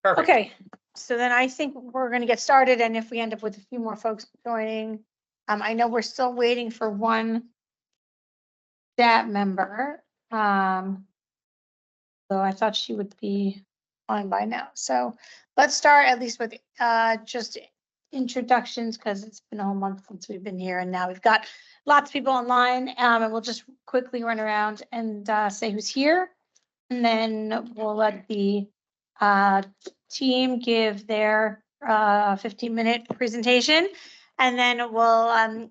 Perfect. Okay, so then I think we're gonna get started, and if we end up with a few more folks joining, I know we're still waiting for one DAP member. So I thought she would be on by now. So let's start at least with just introductions, because it's been a whole month since we've been here, and now we've got lots of people online. And we'll just quickly run around and say who's here, and then we'll let the team give their 15-minute presentation. And then we'll,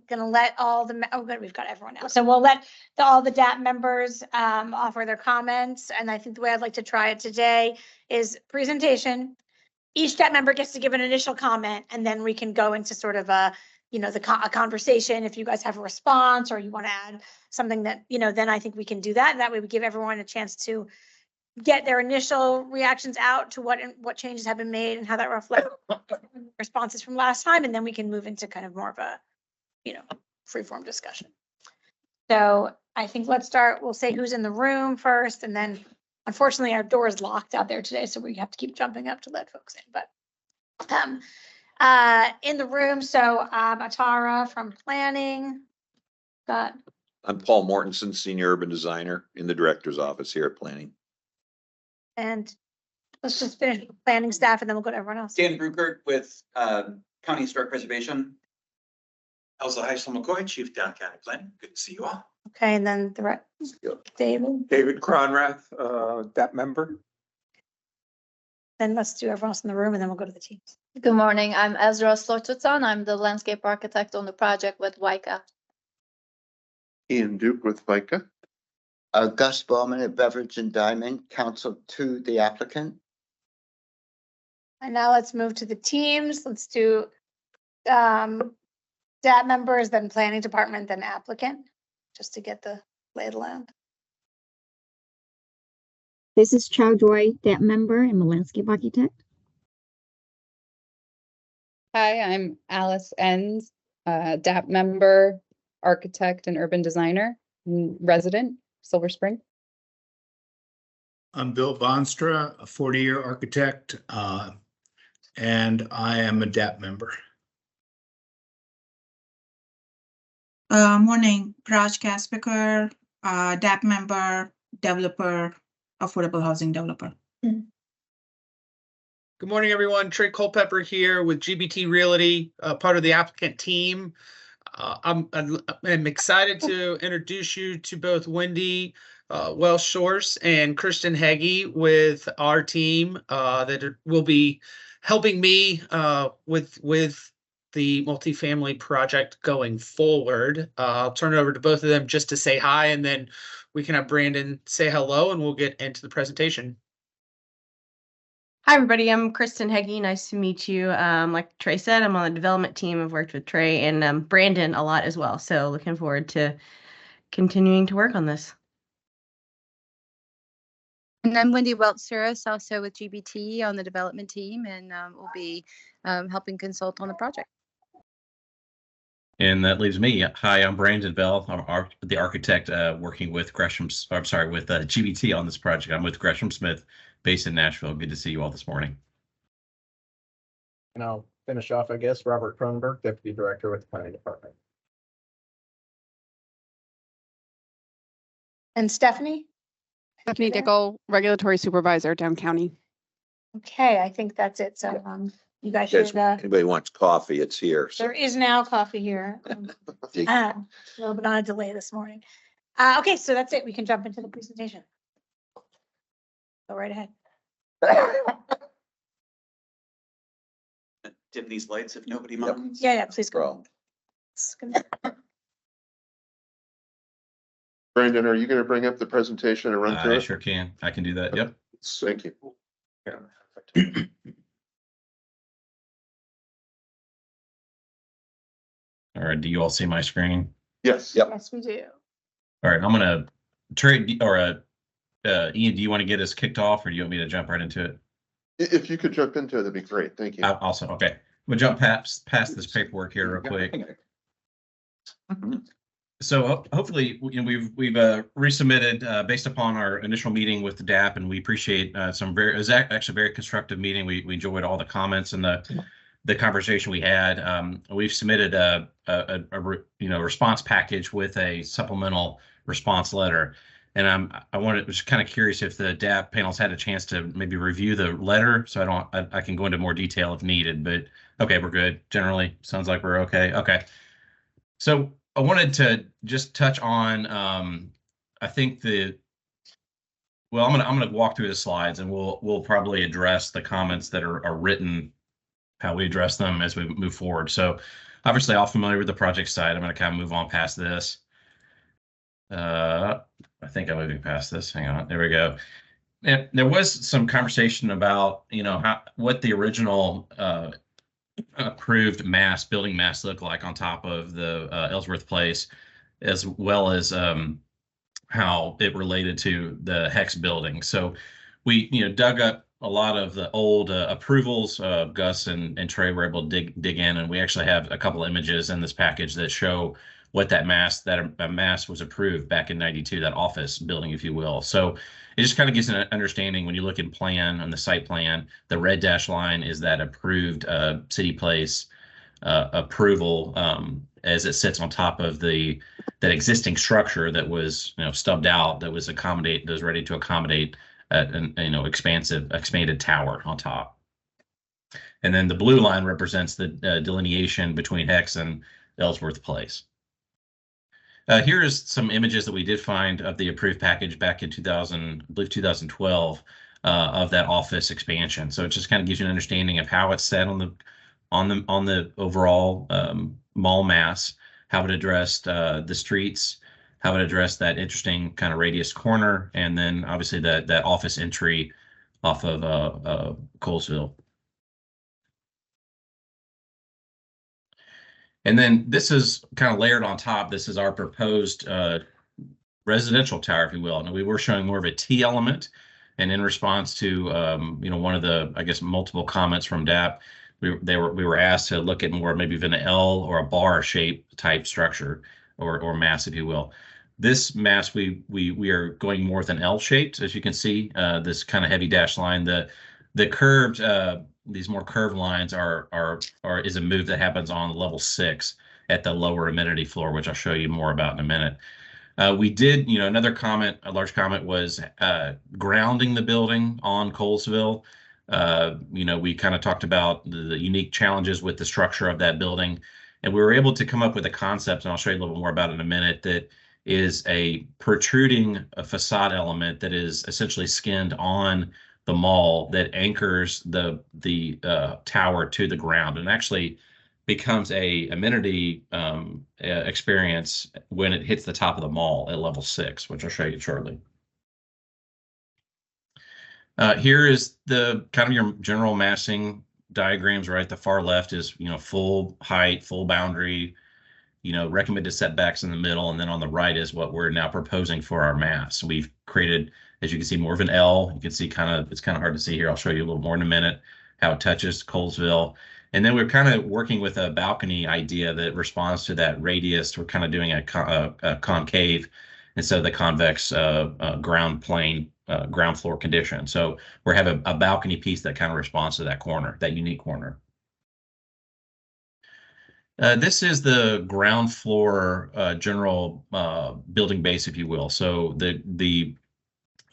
gonna let all the, oh, good, we've got everyone now. So we'll let all the DAP members offer their comments. And I think the way I'd like to try it today is presentation. Each DAP member gets to give an initial comment, and then we can go into sort of a, a conversation. If you guys have a response or you want to add something that, then I think we can do that. And that way we give everyone a chance to get their initial reactions out to what changes have been made and how that reflects responses from last time. And then we can move into kind of more of a, free form discussion. So I think let's start, we'll say who's in the room first, and then unfortunately our door is locked out there today, so we have to keep jumping up to let folks in. But in the room, so Atara from planning. I'm Paul Mortensen, senior urban designer in the director's office here at planning. And let's just finish with planning staff, and then we'll go to everyone else. Dan Brugert with County Historic Preservation. Elsa Heisel McCoy, Chief Down County Planning. Good to see you all. Okay, and then the rest. David. David Cronrath, DAP member. Then let's do everyone else in the room, and then we'll go to the teams. Good morning. I'm Ezra Slortutsan. I'm the landscape architect on the project with WICA. Ian Duke with FICA. Gus Bowman at Beverage and Diamond, counsel to the applicant. And now let's move to the teams. Let's do DAP members, then planning department, then applicant, just to get the lay of the land. This is Chow Joy, DAP member. I'm a landscape architect. Hi, I'm Alice Enns, DAP member, architect, and urban designer, resident, Silver Spring. I'm Bill Bonstra, a 40-year architect, and I am a DAP member. Morning, Raj Kaspikar, DAP member, developer, affordable housing developer. Good morning, everyone. Trey Culpepper here with GBT Realty, part of the applicant team. I'm excited to introduce you to both Wendy Welsh Shores and Kristen Heggie with our team that will be helping me with the multifamily project going forward. I'll turn it over to both of them just to say hi, and then we can have Brandon say hello, and we'll get into the presentation. Hi, everybody. I'm Kristen Heggie. Nice to meet you. Like Trey said, I'm on the development team. I've worked with Trey and Brandon a lot as well. So looking forward to continuing to work on this. And I'm Wendy Welch-Suris, also with GBT on the development team, and will be helping consult on the project. And that leaves me. Hi, I'm Brandon Bell. I'm the architect working with with GBT on this project. I'm with Gresham Smith, based in Nashville. Good to see you all this morning. And I'll finish off, I guess, Robert Cronenberg, Deputy Director with the Planning Department. And Stephanie? Stephanie Dickel, Regulatory Supervisor, Down County. Okay, I think that's it. So you guys should. Anybody wants coffee, it's here. So. There is now coffee here. A little bit on a delay this morning. Okay, so that's it. We can jump into the presentation. Go right ahead. Dim these lights if nobody minds. Yeah, please go. Brandon, are you going to bring up the presentation and run through it? I sure can. I can do that. Yep. Thank you. All right. Do you all see my screen? Yes. Yep. Yes, we do. All right. I'm going to trade or Ian, do you want to get us kicked off, or do you want me to jump right into it? If you could jump into it, that'd be great. Thank you. Awesome. Okay. We'll jump past this paperwork here real quick. So hopefully, we've resubmitted based upon our initial meeting with the DAP, and we appreciate it was actually a very constructive meeting. We enjoyed all the comments and the conversation we had. We've submitted a response package with a supplemental response letter, and was kind of curious if the DAP panels had a chance to maybe review the letter, so I can go into more detail if needed. But okay, we're good. Generally, sounds like we're okay. Okay, so I wanted to just touch on, I think I'm gonna walk through the slides, and we'll probably address the comments that are written, how we address them as we move forward. So obviously, all familiar with the project side. I'm gonna kind of move on past this. I think I'm moving past this. Hang on, there we go. And there was some conversation about, what the original approved building mass look like on top of the Ellsworth place, as well as how it related to the Hex building. So we dug up a lot of the old approvals. Gus and Trey were able to dig in, and we actually have a couple images in this package that show what that mass was approved back in '92, that office building, if you will. So it just kind of gives an understanding when you look in plan on the site plan. The red dash line is that approved city place approval as it sits on top of that existing structure that was stubbed out, that was ready to accommodate an expanded tower on top. And then the blue line represents the delineation between Hex and Ellsworth Place. Here is some images that we did find of the approved package back in 2012 of that office expansion. So it just kind of gives you an understanding of how it's set on the overall mall mass, how it addressed the streets, how it addressed that interesting kind of radius corner, and then obviously that office entry off of Colesville. And then this is kind of layered on top. This is our proposed residential tower, if you will. And we were showing more of a T element. And in response to one of the, I guess, multiple comments from DAP, we were asked to look at more maybe of an L or a bar shape type structure or mass, if you will. This mass we are going more with an L shaped, as you can see. This kind of heavy dash line. The curved these more curved lines is a move that happens on level 6 at the lower amenity floor, which I'll show you more about in a minute. We did, another comment, a large comment was grounding the building on Colesville. We kind of talked about the unique challenges with the structure of that building, and we were able to come up with a concept, and I'll show you a little bit more about it in a minute, that is a protruding facade element that is essentially skinned on the mall that anchors the tower to the ground, and actually becomes a amenity experience when it hits the top of the mall at level 6, which I'll show you shortly. Here is the kind of your general massing diagrams, right? The far left is full height, full boundary, recommended setbacks in the middle, and then on the right is what we're now proposing for our mass. We've created, as you can see, more of an L. You can see it's kind of hard to see here. I'll show you a little more in a minute how it touches Colesville. And then we're kind of working with a balcony idea that responds to that radius. We're kind of doing a concave instead of the convex ground plane, ground floor condition. So we have a balcony piece that kind of responds to that corner, that unique corner. This is the ground floor general building base, if you will. So the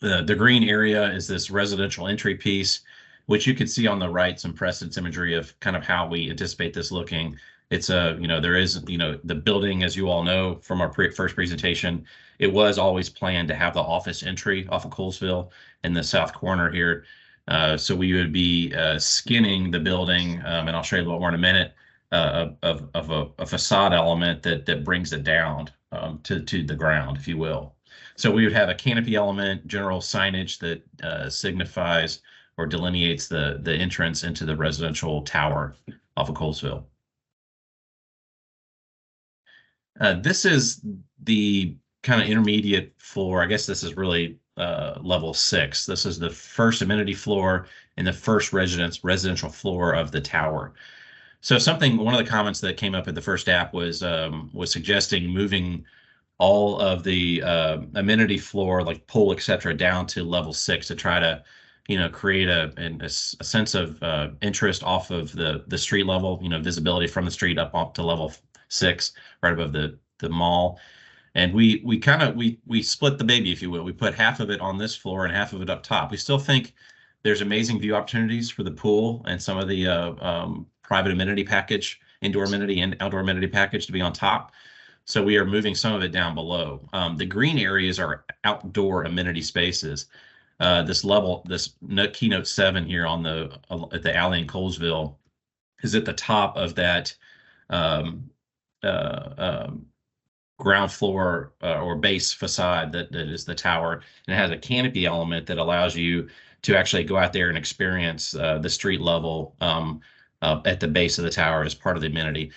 green area is this residential entry piece, which you can see on the right, some precedence imagery of kind of how we anticipate this looking. It's there is, the building, as you all know from our first presentation, it was always planned to have the office entry off of Colesville in the south corner here. So we would be skinning the building, and I'll show you a little more in a minute, of a facade element that brings it down to the ground, if you will. So we would have a canopy element, general signage that signifies or delineates the entrance into the residential tower off of Colesville. This is the kind of intermediate floor. I guess this is really level 6. This is the first amenity floor and the first residential floor of the tower. So one of the comments that came up at the first app was suggesting moving all of the amenity floor, like pool, etc., down to level 6 to try to, create a sense of interest off of the street level, visibility from the street up to level 6, right above the mall. And we kind of we split the baby, if you will. We put half of it on this floor and half of it up top. We still think there's amazing view opportunities for the pool and some of the private amenity package, indoor amenity and outdoor amenity package to be on top. So we are moving some of it down below. The green areas are outdoor amenity spaces. This keynote 7 here on at the alley in Colesville is at the top of that ground floor or base facade that is the tower, and it has a canopy element that allows you to actually go out there and experience the street level at the base of the tower as part of the amenity.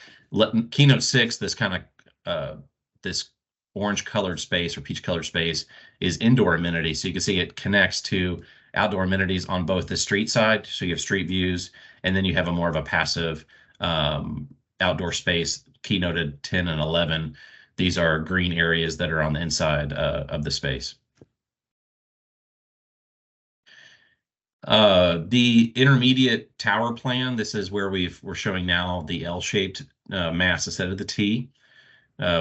Keynote 6, this kind of this orange colored space or peach colored space is indoor amenity. So you can see it connects to outdoor amenities on both the street side. So you have street views, and then you have a more of a passive outdoor space, keynoted 10 and 11. These are green areas that are on the inside of the space. The intermediate tower plan, this is where we're showing now the L-shaped mass instead of the T.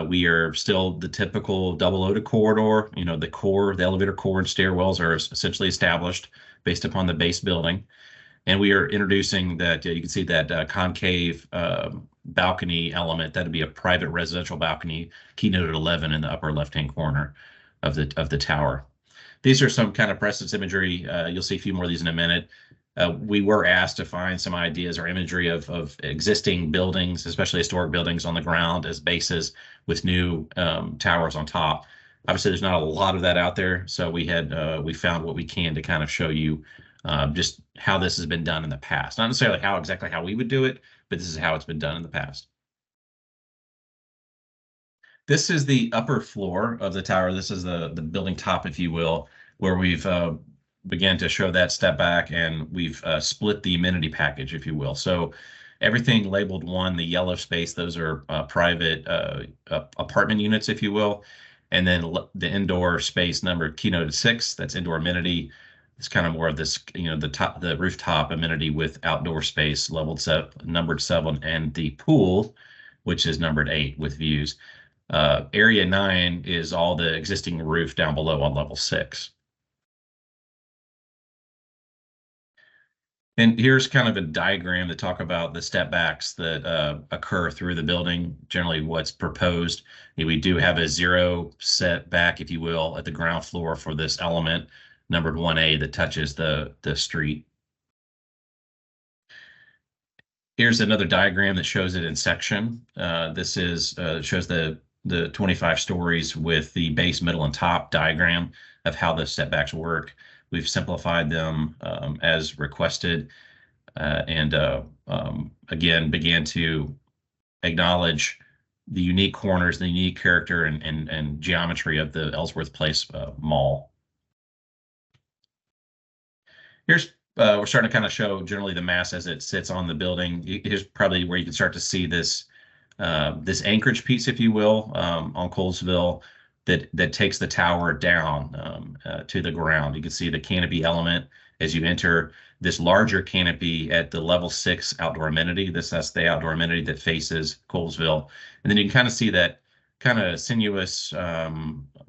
We are still the typical double-loaded corridor. The core, the elevator core and stairwells are essentially established based upon the base building. And we are introducing that, you can see that concave balcony element. That'd be a private residential balcony, keynoted 11 in the upper left-hand corner of the tower. These are some kind of presence imagery. You'll see a few more of these in a minute. We were asked to find some ideas or imagery of existing buildings, especially historic buildings on the ground as bases with new towers on top. Obviously, there's not a lot of that out there, so we found what we can to kind of show you just how this has been done in the past. Not necessarily exactly how we would do it, but this is how it's been done in the past. This is the upper floor of the tower. This is the building top, if you will, where we've began to show that step back, and we've split the amenity package, if you will. So everything labeled 1, the yellow space, those are private apartment units, if you will. And then the indoor space numbered keynote 6, that's indoor amenity. It's kind of more of this, the rooftop amenity with outdoor space numbered 7, and the pool, which is numbered 8 with views. Area 9 is all the existing roof down below on level 6. And here's kind of a diagram to talk about the step backs that occur through the building, generally what's proposed. We do have a 0 setback, if you will, at the ground floor for this element, numbered 1A, that touches the street. Here's another diagram that shows it in section. This shows the 25 stories with the base, middle, and top diagram of how the setbacks work. We've simplified them as requested, and again, began to acknowledge the unique corners, the unique character and geometry of the Ellsworth Place Mall. Here's we're starting to kind of show generally the mass as it sits on the building. Here's probably where you can start to see this anchorage piece, if you will, on Colesville, that takes the tower down to the ground. You can see the canopy element as you enter this larger canopy at the level 6 outdoor amenity. That's the outdoor amenity that faces Colesville. And then you can kind of see that kind of sinuous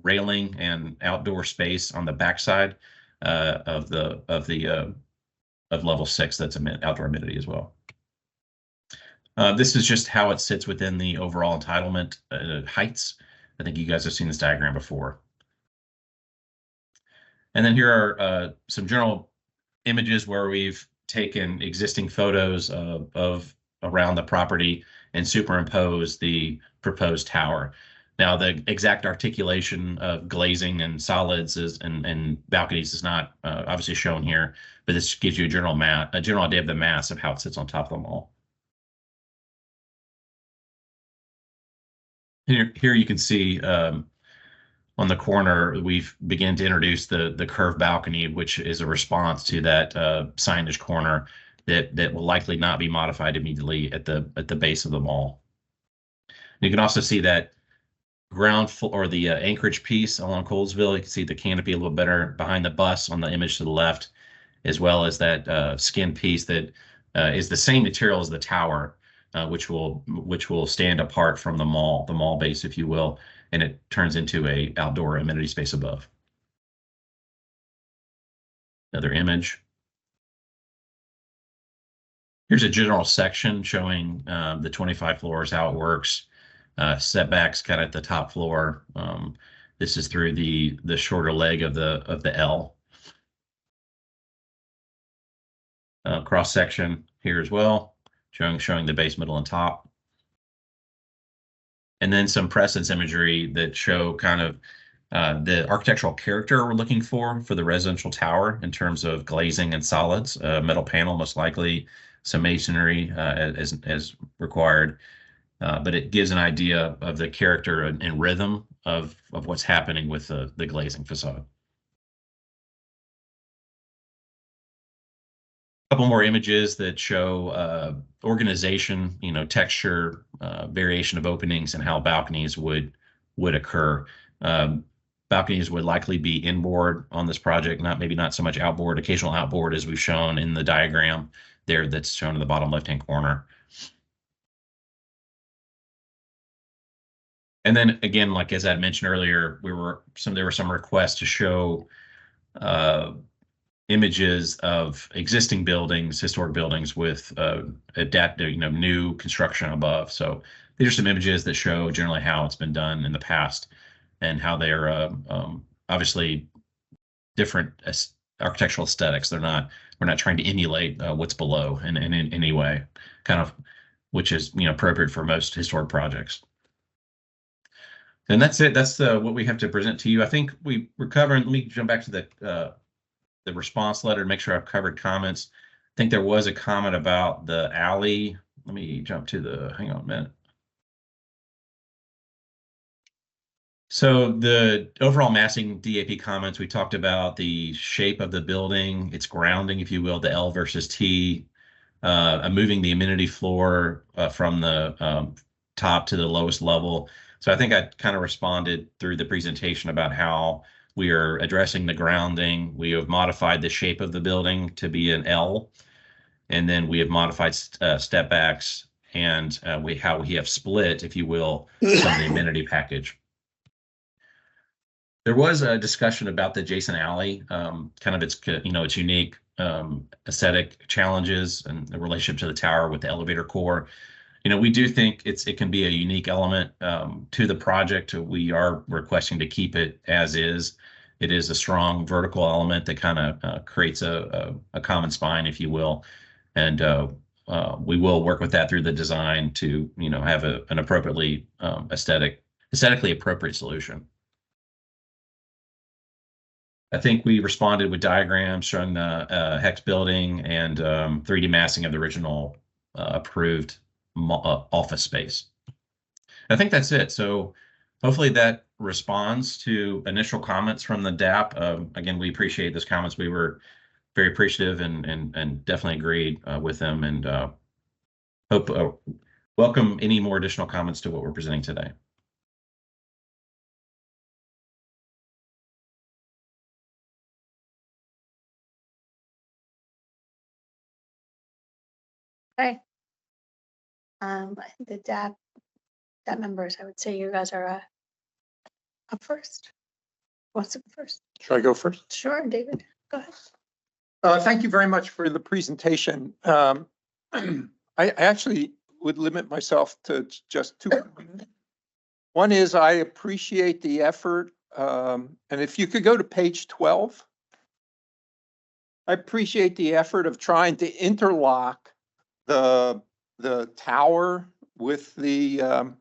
railing and outdoor space on the backside of level 6. That's outdoor amenity as well. This is just how it sits within the overall entitlement heights. I think you guys have seen this diagram before. And then here are some general images where we've taken existing photos of around the property and superimposed the proposed tower. Now, the exact articulation of glazing and solids and balconies is not obviously shown here, but this gives you a general idea of the mass of how it sits on top of the mall. Here you can see on the corner, we've begun to introduce the curved balcony, which is a response to that signage corner that will likely not be modified immediately at the base of the mall. You can also see that ground floor or the anchorage piece along Colesville. You can see the canopy a little better behind the bus on the image to the left, as well as that skin piece that is the same material as the tower, which will stand apart from the mall base, if you will, and it turns into a outdoor amenity space above. Another image. Here's a general section showing the 25 floors, how it works. Setbacks kind of at the top floor. This is through the shorter leg of the L. Cross section here as well, showing the base, middle, and top. And then some presence imagery that show kind of the architectural character we're looking for the residential tower in terms of glazing and solids, metal panel most likely, some masonry as required. But it gives an idea of the character and rhythm of what's happening with the glazing facade. A couple more images that show organization, texture, variation of openings, and how balconies would occur. Balconies would likely be inboard on this project, maybe not so much outboard, occasional outboard as we've shown in the diagram there that's shown in the bottom left-hand corner. And then again, like as I mentioned earlier, there were some requests to show images of existing buildings, historic buildings with adaptive, new construction above. So these are some images that show generally how it's been done in the past and how they are obviously different architectural aesthetics. We're not trying to emulate what's below in any way, kind of, which is appropriate for most historic projects. And that's it. That's what we have to present to you. I think we're covering. Let me jump back to the response letter to make sure I've covered comments. I think there was a comment about the alley. Let me jump to hang on a minute. So the overall massing DAP comments, we talked about the shape of the building, its grounding, if you will, the L versus T, moving the amenity floor from the top to the lowest level. So I think I kind of responded through the presentation about how we are addressing the grounding. We have modified the shape of the building to be an L, and then we have modified step backs and how we have split, if you will, some of the amenity package. There was a discussion about the adjacent alley, kind of its unique aesthetic challenges and the relationship to the tower with the elevator core. We do think it can be a unique element to the project. We are requesting to keep it as is. It is a strong vertical element that kind of creates a common spine, if you will, and we will work with that through the design to have an appropriately aesthetically appropriate solution. I think we responded with diagrams showing the hex building and 3D massing of the original approved office space. I think that's it. So hopefully that responds to initial comments from the DAP. Again, we appreciate those comments. We were very appreciative and definitely agreed with them, and hope welcome any more additional comments to what we're presenting today. Okay. I think the DAP members, I would say you guys are up first. Who wants to go first? Should I go first? Sure, David, go ahead. Thank you very much for the presentation. I actually would limit myself to just two. One is I appreciate the effort, and if you could go to page 12. I appreciate the effort of trying to interlock the tower with the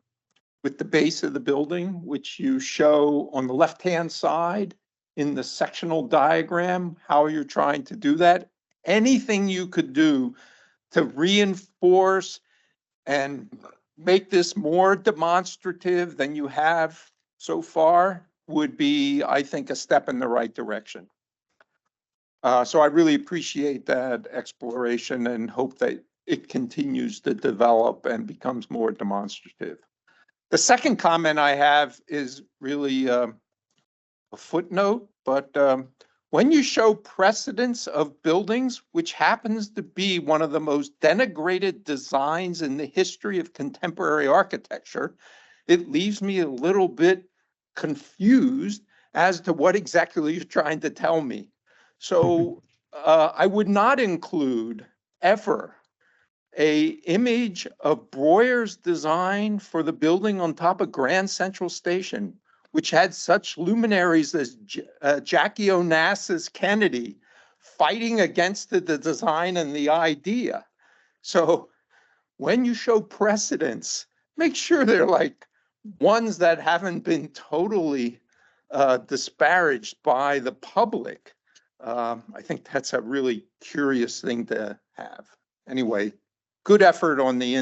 base of the building, which you show on the left-hand side in the sectional diagram, how you're trying to do that. Anything you could do to reinforce and make this more demonstrative than you have so far would be, I think, a step in the right direction. So I really appreciate that exploration and hope that it continues to develop and becomes more demonstrative. The second comment I have is really a footnote, but when you show precedents of buildings, which happens to be one of the most denigrated designs in the history of contemporary architecture, it leaves me a little bit confused as to what exactly you're trying to tell me. So I would not include ever a image of Breuer's design for the building on top of Grand Central Station, which had such luminaries as Jackie Onassis Kennedy fighting against the design and the idea. So when you show precedents, make sure they're like ones that haven't been totally disparaged by the public. I think that's a really curious thing to have. Anyway, good effort on the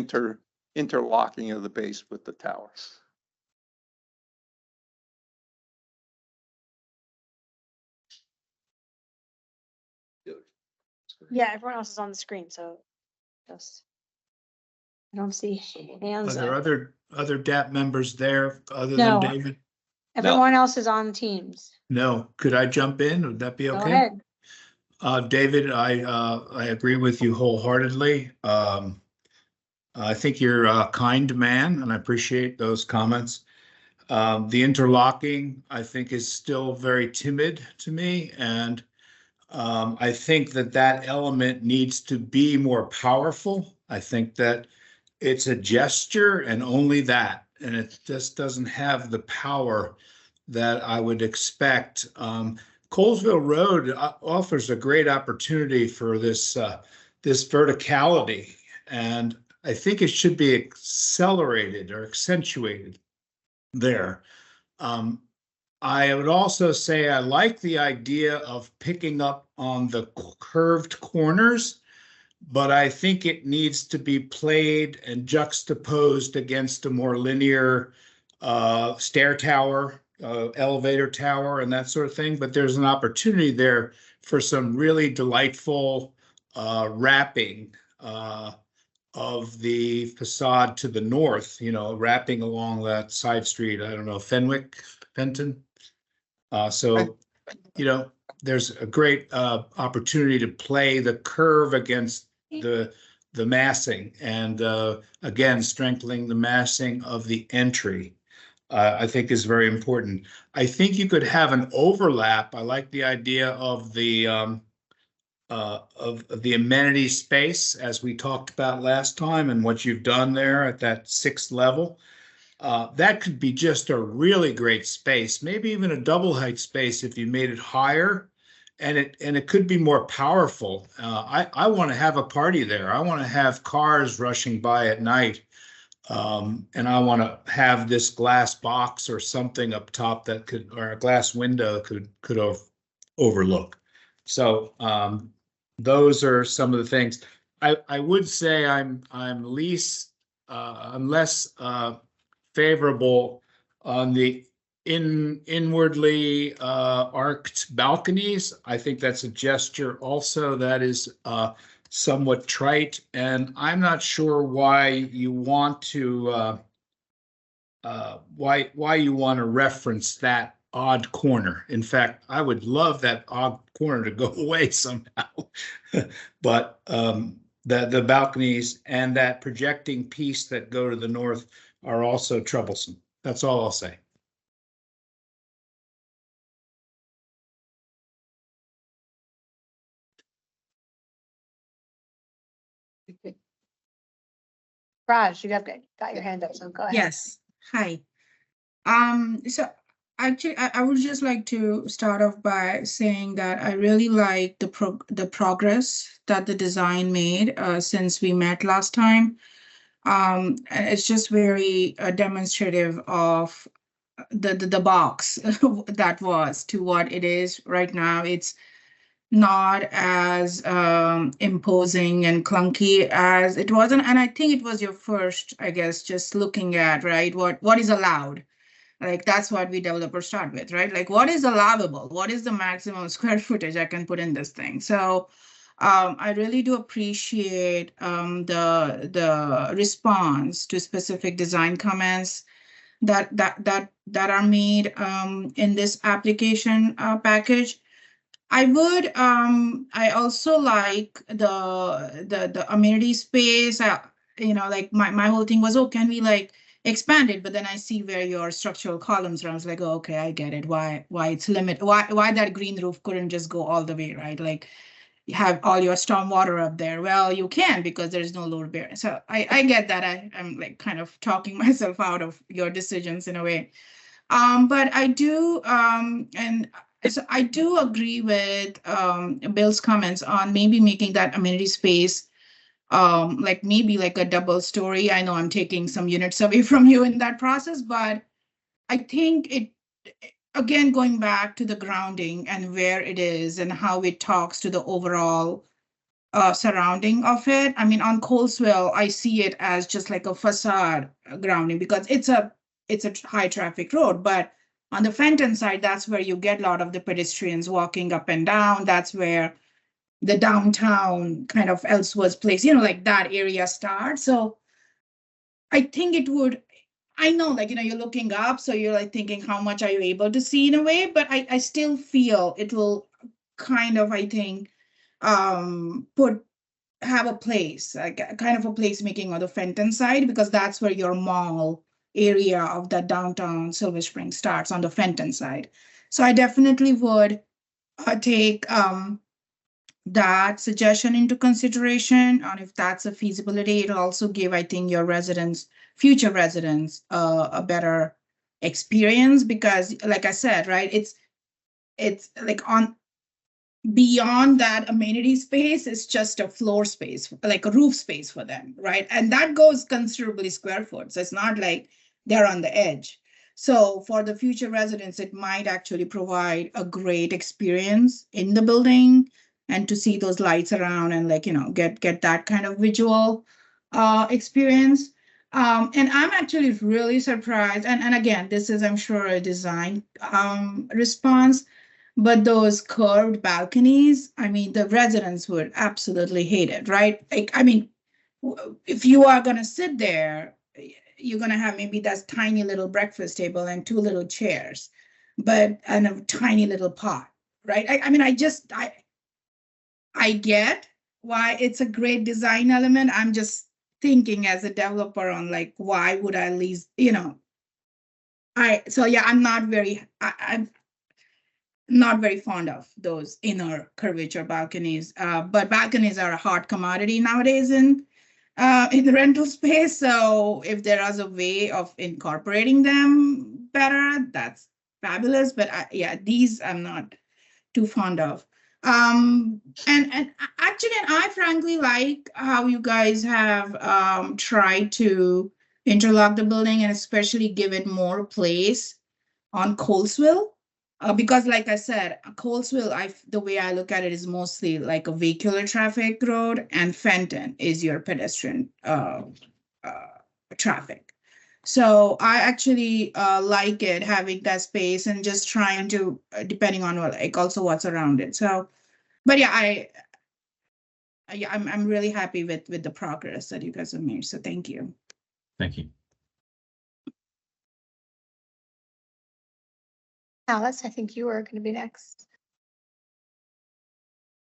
interlocking of the base with the towers. Yeah, everyone else is on the screen, so just. I don't see Are hands there up. other DAP members there other No. than David? Everyone else is on Teams. No. Could I jump in? Would that be Go okay? ahead. David, I agree with you wholeheartedly. I think you're a kind man, and I appreciate those comments. The interlocking, I think, is still very timid to me, and I think that element needs to be more powerful. I think that it's a gesture and only that, and it just doesn't have the power that I would expect. Colesville Road offers a great opportunity for this verticality, and I think it should be accelerated or accentuated there. I would also say I like the idea of picking up on the curved corners, but I think it needs to be played and juxtaposed against a more linear stair tower, elevator tower, and that sort of thing. But there's an opportunity there for some really delightful wrapping of the facade to the north, wrapping along that side street. I don't know, Fenton. So, there's a great opportunity to play the curve against the massing, and again, strengthening the massing of the entry, I think is very important. I think you could have an overlap. I like the idea of the amenity space, as we talked about last time, and what you've done there at that 6th level. That could be just a really great space, maybe even a double height space if you made it higher, and it could be more powerful. I want to have a party there. I want to have cars rushing by at night, and I want to have this glass box or something up top that could, or a glass window could overlook. So those are some of the things. I would say I'm less favorable on the inwardly arced balconies. I think that's a gesture also that is somewhat trite, and I'm not sure why you want to reference that odd corner. In fact, I would love that odd corner to go away somehow. But the balconies and that projecting piece that go to the north are also troublesome. That's all I'll say. Raj, you got your hand up, so go ahead. Yes, hi. So actually, I would just like to start off by saying that I really like the progress that the design made since we met last time. And it's just very demonstrative of the box that was to what it is right now. It's not as imposing and clunky as it was. And I think it was your first, I guess, just looking at, right, what is allowed. Like, that's what we developers start with, right? Like, what is allowable? What is the maximum square footage I can put in this thing? So I really do appreciate the response to specific design comments. that are made in this application package. I also like the amenity space. Like my whole thing was, oh, can we like expand it? But then I see where your structural columns are. I was like, oh, okay, I get it. Why it's limit? Why that green roof couldn't just go all the way, right? Like you have all your storm water up there. Well, you can because there's no load bearing. So I get that. I'm like kind of talking myself out of your decisions in a way. But I do, and so I do agree with Bill's comments on maybe making that amenity space like maybe like a double story. I know I'm taking some units away from you in that process, but I think it, again, going back to the grounding and where it is and how it talks to the overall surrounding of it. I mean, on Colesville, I see it as just like a facade grounding because it's a high traffic road, but on the Fenton side, that's where you get a lot of the pedestrians walking up and down. That's where the downtown kind of Ellsworth place, like that area starts. So I think it would, I know, like, you're looking up, so you're like thinking, how much are you able to see in a way? But I still feel it will kind of, I think, have a place, like kind of a place making on the Fenton side, because that's where your mall area of that downtown Silver Spring starts on the Fenton side. So I definitely would take that suggestion into consideration. And if that's a feasibility, it'll also give, I think, your residents, future residents, a better experience because, like I said, right, it's like on beyond that amenity space, it's just a floor space, like a roof space for them, right? And that goes considerably square foot. So it's not like they're on the edge. So for the future residents, it might actually provide a great experience in the building and to see those lights around and like, get that kind of visual experience. And I'm actually really surprised. And again, this is, I'm sure, a design response. But those curved balconies, I mean, the residents would absolutely hate it, right? Like, I mean, if you are going to sit there, you're going to have maybe that tiny little breakfast table and 2 little chairs, and a tiny little pot, right? I mean, I get why it's a great design element. I'm just thinking as a developer on like, why would I lease, I'm not very fond of those inner curvature balconies, but balconies are a hot commodity nowadays in the rental space. So if there is a way of incorporating them better, that's fabulous. But these I'm not too fond of. And actually, I frankly like how you guys have tried to interlock the building and especially give it more place on Colesville. Because like I said, Colesville, the way I look at it is mostly like a vehicular traffic road, and Fenton is your pedestrian traffic. So I actually like it having that space and just trying to, depending on also what's around it. So, but I'm really happy with the progress that you guys have made. So thank you. Thank you. Alice, I think you were going to be next.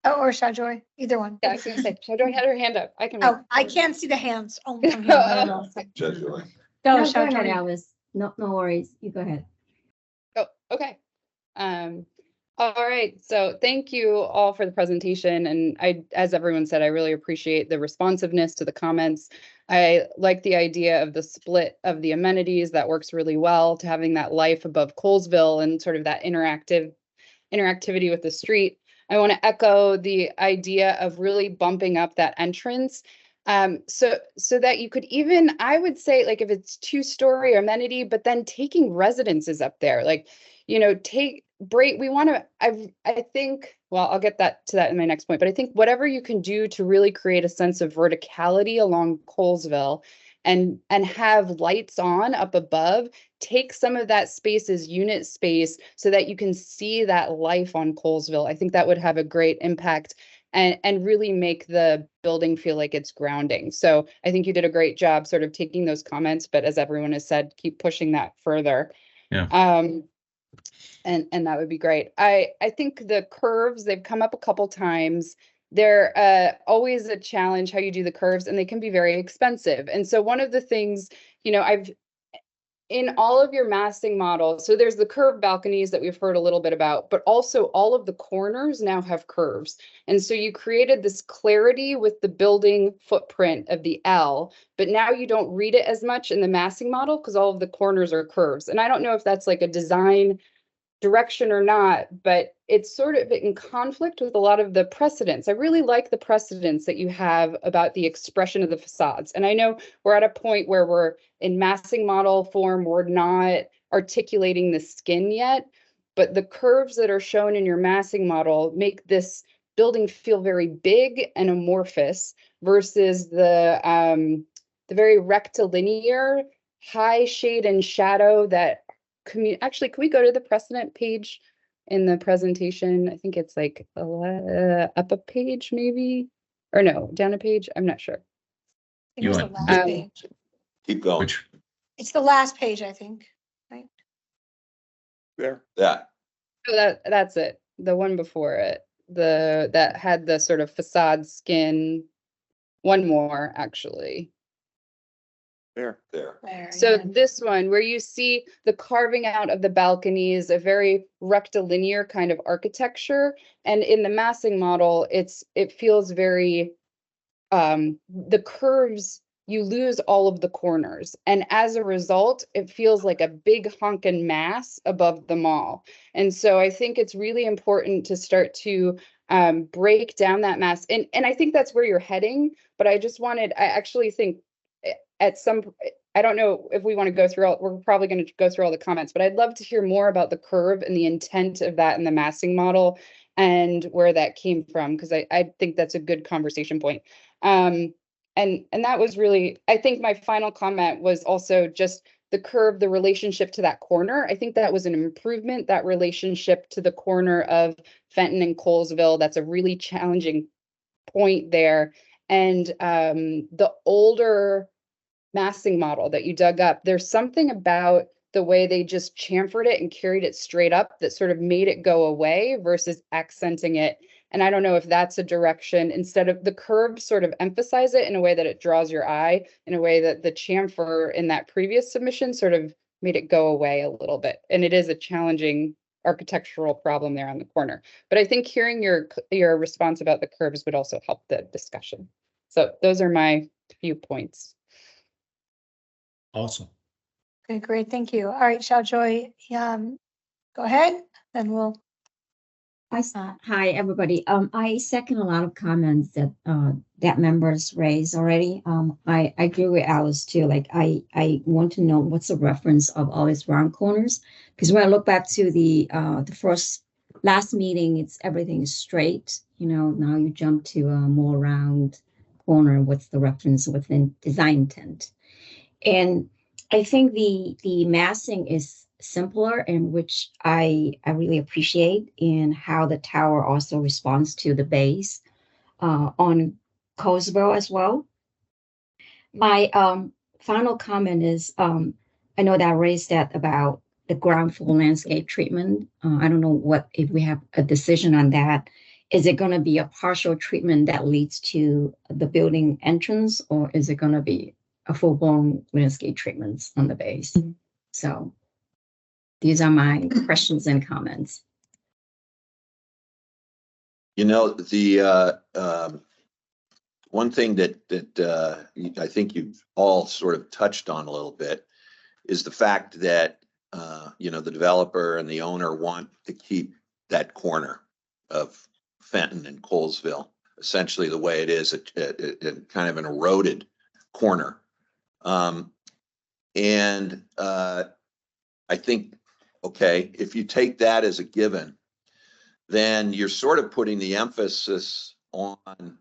Oh, or Shajoy, either one. Yeah, I was gonna say, Shadow had her hand up. I can. Oh, I can't see the hands. Only from here. I don't know. Go, No, go ahead, Shajoy. Alice. No worries. You go ahead. Oh, okay. All right. So thank you all for the presentation. And as everyone said, I really appreciate the responsiveness to the comments. I like the idea of the split of the amenities. That works really well to having that life above Colesville and sort of that interactivity with the street. I want to echo the idea of really bumping up that entrance. So that you could even, I would say, like if it's 2-story amenity, but then taking residences up there, like, we want to, I think, well, I'll get to that in my next point, but I think whatever you can do to really create a sense of verticality along Colesville and have lights on up above, take some of that space as unit space so that you can see that life on Colesville. I think that would have a great impact and really make the building feel like it's grounding. So I think you did a great job sort of taking those comments, but as everyone has said, keep pushing that further. Yeah. And that would be great. I think the curves, they've come up a couple times. They're always a challenge how you do the curves, and they can be very expensive. And so one of the things, you know, in all of your massing models, so there's the curved balconies that we've heard a little bit about, but also all of the corners now have curves. And so you created this clarity with the building footprint of the L, but now you don't read it as much in the massing model because all of the corners are curves. And I don't know if that's like a design direction or not, but it's sort of in conflict with a lot of the precedents. I really like the precedents that you have about the expression of the facades. And I know we're at a point where we're in massing model form, we're not articulating the skin yet, but the curves that are shown in your massing model make this building feel very big and amorphous versus the very rectilinear, high shade and shadow that actually, can we go to the precedent page in the presentation? I think it's like up a page maybe, or no, down a page. I'm not sure. I think it was the last page. Keep going. Which, It's the last page, I think, right? There. Yeah. So that's it. The one before it, that had the sort of facade skin. One more actually. There. There. There, So yeah. this one where you see the carving out of the balconies, a very rectilinear kind of architecture. And in the massing model, it feels very, the curves, you lose all of the corners. And as a result, it feels like a big honkin' mass above the mall. And so I think it's really important to start to break down that mass. And I think that's where you're heading, but I actually think I don't know if we want to go through we're probably going to go through all the comments, but I'd love to hear more about the curve and the intent of that in the massing model and where that came from, because I think that's a good conversation point. And that was really, I think my final comment was also just the curve, the relationship to that corner. I think that was an improvement, that relationship to the corner of Fenton and Colesville. That's a really challenging point there. And the older massing model that you dug up, there's something about the way they just chamfered it and carried it straight up that sort of made it go away versus accenting it. And I don't know if that's a direction, instead of the curves sort of emphasize it in a way that it draws your eye, in a way that the chamfer in that previous submission sort of made it go away a little bit. And it is a challenging architectural problem there on the corner. But I think hearing your response about the curves would also help the discussion. So those are my few points. Awesome. Okay, great, thank you. All right, Xiao Joy, go ahead, then we'll. Hi, everybody. I second a lot of comments that members raised already. I agree with Alice too. Like I want to know what's the reference of all these round corners, because when I look back to the last meeting, everything is straight. You know, now you jump to a more round corner. What's the reference within design intent? And I think the massing is simpler, and which I really appreciate, in how the tower also responds to the base on Colesville as well. My final comment is, I know that I raised that about the ground floor landscape treatment. I don't know if we have a decision on that. Is it going to be a partial treatment that leads to the building entrance, or is it going to be a full-blown landscape treatments on the base? So these are my questions and comments. You know, the one thing that I think you've all sort of touched on a little bit is the fact that you know, the developer and the owner want to keep that corner of Fenton and Colesville essentially the way it is, a kind of an eroded corner. And I think, okay, if you take that as a given, then you're sort of putting the emphasis on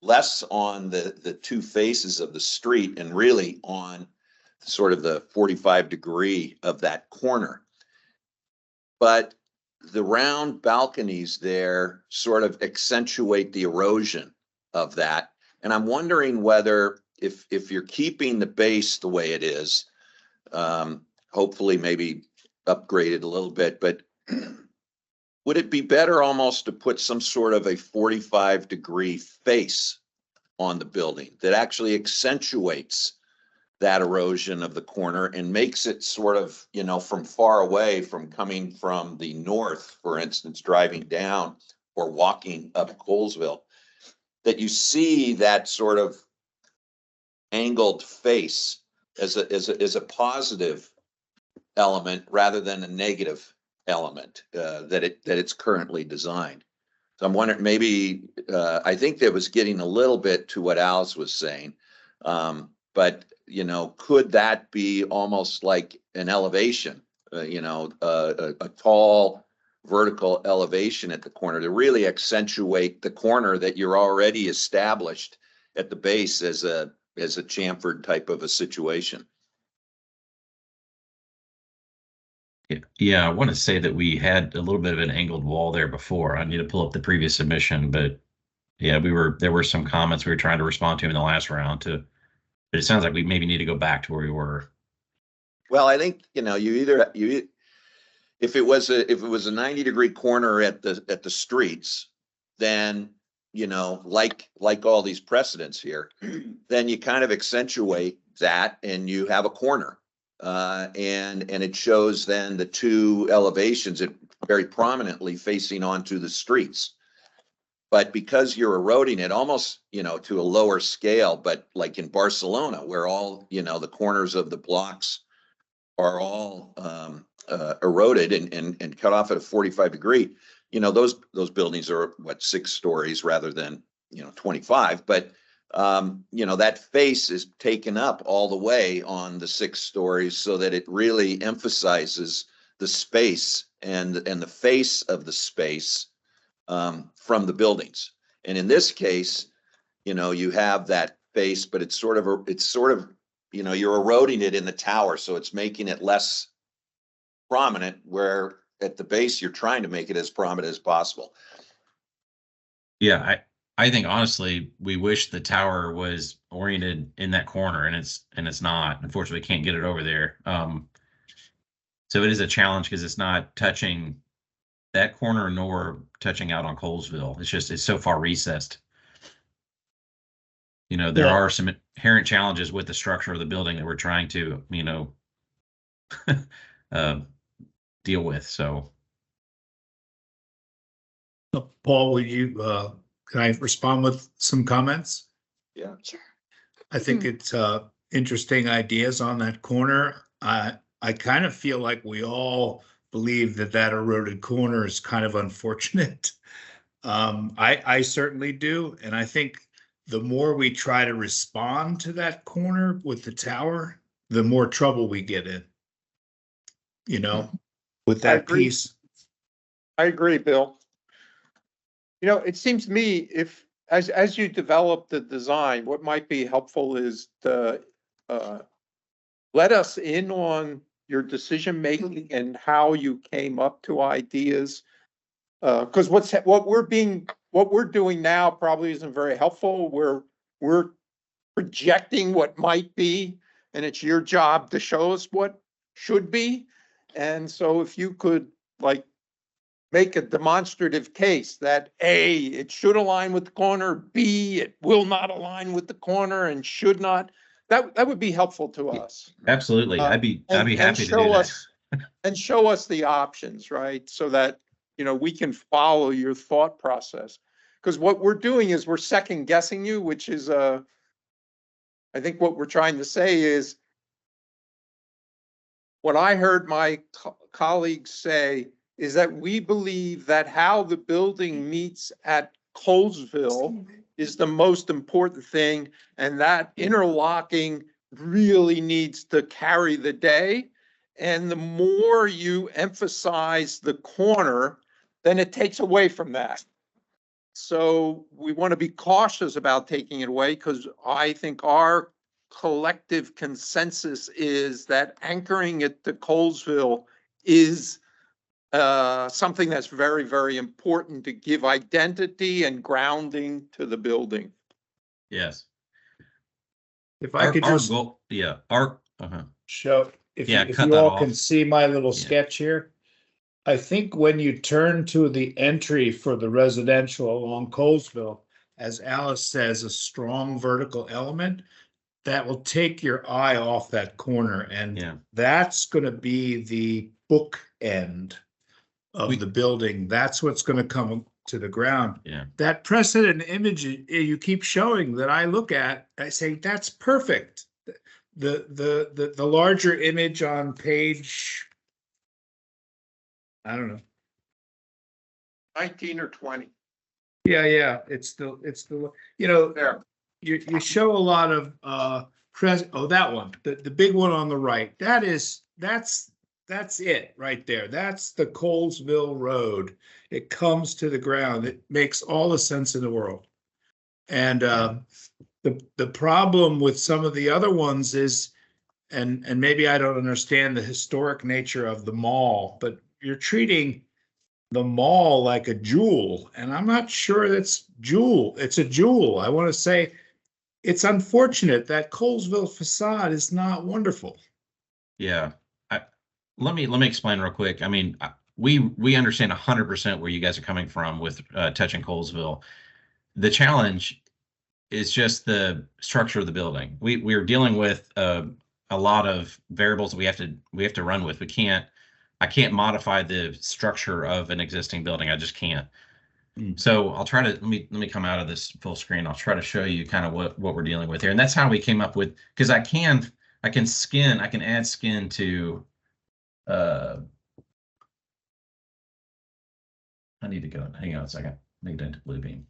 less on the two faces of the street and really on sort of the 45 degree of that corner. But the round balconies there sort of accentuate the erosion of that. And I'm wondering whether if you're keeping the base the way it is, hopefully maybe upgraded a little bit, but would it be better almost to put some sort of a 45-degree face on the building that actually accentuates that erosion of the corner and makes it sort of, you know, from far away, from coming from the north, for instance, driving down or walking up Colesville, that you see that sort of angled face as a positive element rather than a negative element that it's currently designed. So I'm wondering, maybe I think that was getting a little bit to what Alice was saying, but you know, could that be almost like an elevation? You know, a tall vertical elevation at the corner to really accentuate the corner that you're already established at the base as a chamfered type of a situation. Yeah, I want to say that we had a little bit of an angled wall there before. I need to pull up the previous submission, but yeah, there were some comments we were trying to respond to in the last round but it sounds like we maybe need to go back to where we were. Well, I think, you know, if it was a 90-degree corner at the streets, then, you know, like all these precedents here, then you kind of accentuate that and you have a corner. And it shows then the two elevations very prominently facing onto the streets. But because you're eroding it almost, you know, to a lower scale, but like in Barcelona, where all, you know, the corners of the blocks are all eroded and cut off at a 45-degree, you know, those buildings are what, 6 stories rather than, you know, 25. But you know, that face is taken up all the way on the 6 stories so that it really emphasizes the space and the face of the space from the buildings. And in this case, you know, you have that face, but it's sort of, you know, you're eroding it in the tower, so it's making it less prominent, where at the base you're trying to make it as prominent as possible. Yeah, I think honestly, we wish the tower was oriented in that corner, and it's not. Unfortunately, we can't get it over there. So it is a challenge because it's not touching that corner nor touching out on Colesville. It's so far recessed. You know, there are some inherent challenges with the structure of the building that we're trying to, you know, deal with. So, Paul, would you, can I respond with some comments? Yeah. Sure. I think it's interesting ideas on that corner. I kind of feel like we all believe that eroded corner is kind of unfortunate. I certainly do. And I think the more we try to respond to that corner with the tower, the more trouble we get in, you know, with that piece. I agree, Bill. You know, it seems to me as you develop the design, what might be helpful is to let us in on your decision making and how you came up to ideas. Because what we're doing now probably isn't very helpful. We're projecting what might be, and it's your job to show us what should be. And so if you could like make a demonstrative case that A, it should align with the corner, B, it will not align with the corner and should not, that would be helpful to us. absolutely, I'd be happy to do that. And show us the options, right? So that, you know, we can follow your thought process. Because what we're doing is we're second guessing you, which is I think what we're trying to say is what I heard my colleagues say is that we believe that how the building meets at Colesville is the most important thing, and that interlocking really needs to carry the day. And the more you emphasize the corner, then it takes away from that. So we want to be cautious about taking it away, because I think our collective consensus is that anchoring it to Colesville is something that's very, very important to give identity and grounding to the building. Yes. If I could Our just goal, yeah, our, show, if you, Yeah, if cut you that all can off. see my little Yeah. sketch here. I think when you turn to the entry for the residential along Colesville, as Alice says, a strong vertical element that will take your eye off that corner, and Yeah. that's going to be the bookend of the building. That's what's going to come to the ground. Yeah. That precedent image you keep showing that I look at, I say that's perfect. The larger image on page, I don't know. 19 or 20. Yeah, it's the, you know, There. you show a lot of that one, the big one on the right. That's it right there. That's the Colesville Road. It comes to the ground. It makes all the sense in the world. And the problem with some of the other ones is, and maybe I don't understand the historic nature of the mall, but you're treating the mall like a jewel, and I'm not sure that's jewel. It's a jewel. I want to say it's unfortunate that Colesville facade is not wonderful. Yeah. Let me explain real quick. I mean, we understand 100% where you guys are coming from with touching Colesville. The challenge is just the structure of the building. We're dealing with a lot of variables that we have to run with. I can't modify the structure of an existing building. I just can't. So I'll try to let me come out of this full screen. I'll try to show you kind of what we're dealing with here. And that's how we came up with, because I can add skin to I need to go. Hang on a second. Make it into Bluebeam.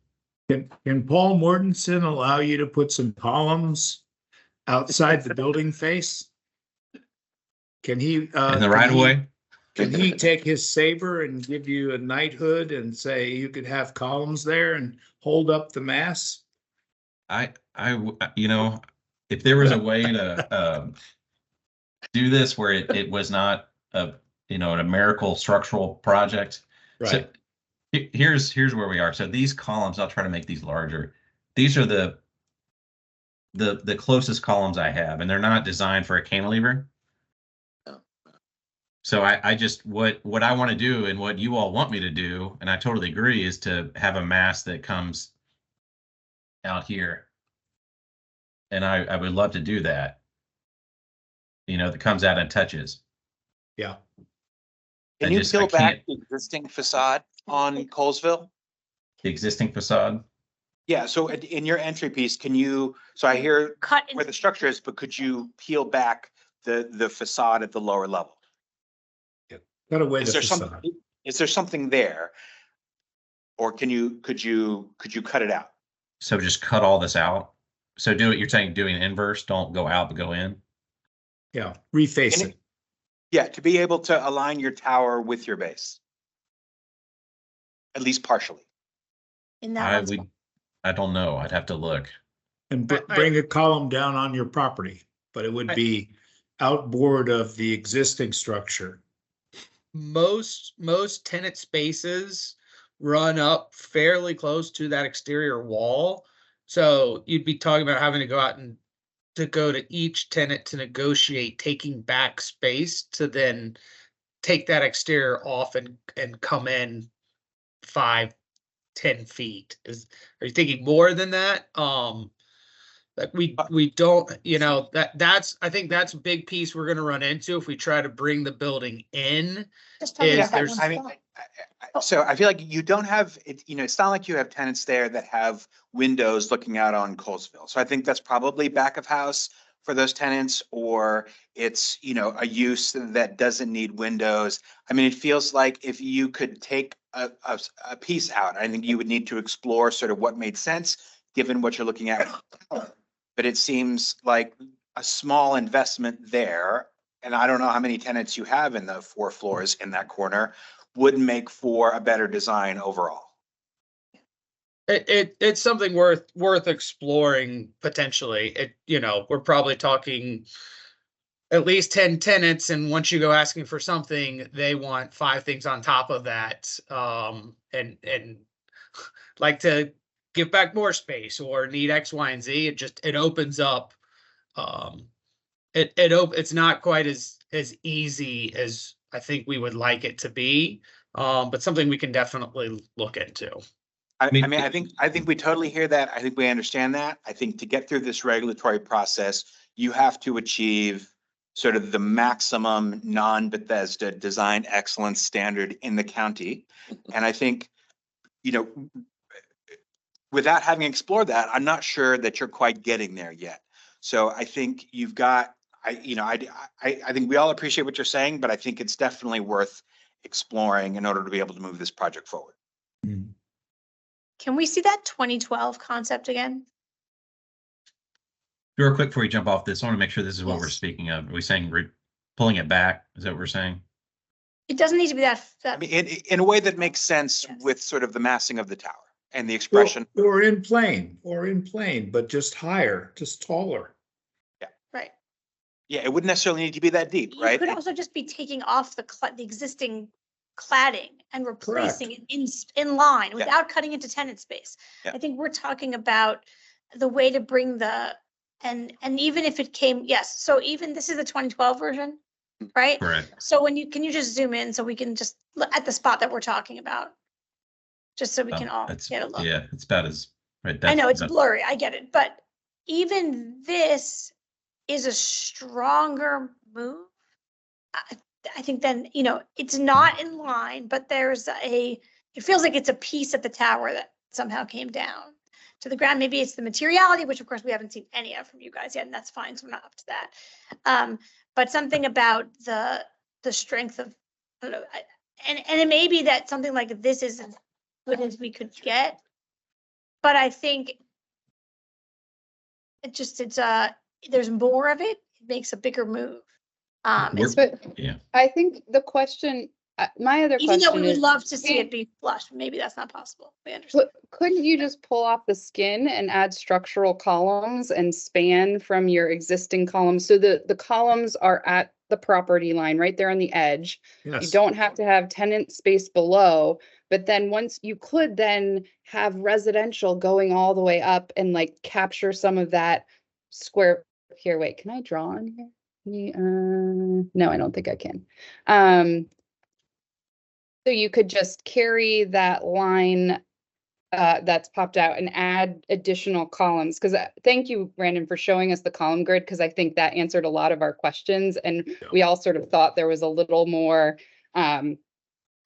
Can Paul Mortensen allow you to put some columns outside the building face? Can he In the right of way? Can he take his saber and give you a knighthood and say you could have columns there and hold up the mass? You know, if there was a way to do this where it was not a a numerical structural project. Right. So here's where we are. So these columns, I'll try to make these larger. These are the closest columns I have, and they're not designed for a cantilever. So I just what I want to do and what you all want me to do, and I totally agree, is to have a mass that comes out here. And I would love to do that. That comes out and touches. Yeah. Can you peel back the existing facade on Colesville? The existing facade? Yeah, so in your entry piece, so I hear where the structure is, but could you peel back the facade at the lower level? Cut away the facade. Is there something there? Or could you cut it out? So just cut all this out? So you're saying doing inverse, don't go out, but go in? Yeah, reface it. Yeah, to be able to align your tower with your base. At least partially. In that I don't know. I'd have to look. And bring a column down on your property, but it would be outboard of the existing structure. Most tenant spaces run up fairly close to that exterior wall. So you'd be talking about having to go out and to go to each tenant to negotiate taking back space to then take that exterior off and come in 5-10 feet. Are you thinking more than that? Like we don't, I think that's a big piece we're gonna run into if we try to bring the building in. So I feel like you don't have it, it's not like you have tenants there that have windows looking out on Colesville. So I think that's probably back of house for those tenants, or it's, a use that doesn't need windows. I mean, it feels like if you could take a piece out, I think you would need to explore sort of what made sense given what you're looking at. But it seems like a small investment there, and I don't know how many tenants you have in the 4 floors in that corner, would make for a better design overall. It's something worth exploring potentially. We're probably talking at least 10 tenants, and once you go asking for something, they want 5 things on top of that. And like to give back more space or need X, Y, and Z. It opens up. It's not quite as easy as I think we would like it to be, but something we can definitely look into. I mean, I think we totally hear that. I think we understand that. I think to get through this regulatory process, you have to achieve sort of the maximum non-Bethesda design excellence standard in the county. And I think, you know, without having explored that, I'm not sure that you're quite getting there yet. So I think you've got, I think we all appreciate what you're saying, but I think it's definitely worth exploring in order to be able to move this project forward. Can we see that 2012 concept again? Real quick before we jump off this, I want to make sure this is what we're Yes. speaking of. Are we saying we're pulling it back? Is that what we're saying? It doesn't need to be that. I mean, in a way that makes sense Yes. with sort of the massing of the tower and the Or, expression. or in plane, but just higher, just taller. Right. Yeah, it wouldn't necessarily need to be that deep, You right? could also just be taking off the existing cladding and replacing it in line without cutting into tenant space. Yeah. I think we're talking about the way to bring and even if it came, yes, so even this is the 2012 version, right? Correct. So can you just zoom in so we can just look at the spot that we're talking about? Just so we can all get a look. Yeah, it's about as right. I know it's that's- blurry, I get it, but even this is a stronger move. I think then, it's not in line, but it feels like it's a piece of the tower that somehow came down to the ground. Maybe it's the materiality, which of course we haven't seen any of from you guys yet, and that's fine, so we're not up to that. But something about the strength of, I don't know, and it may be that something like this is as good as we could get, but I think there's more of it. It makes a bigger move. Yeah. I think the question, my other Even though question we would is, love to see it be flush, maybe that's not possible. We understand. couldn't you just pull off the skin and add structural columns and span from your existing columns? So the columns are at the property line, right there on the edge. You Yes. don't have to have tenant space below, but then once you could then have residential going all the way up and like capture some of that square here. Wait, can I draw on here? No, I don't think I can. So you could just carry that line that's popped out and add additional columns. Because thank you, Brandon, for showing us the column grid, because I think that answered a lot of our questions. And we all sort of thought there was a little more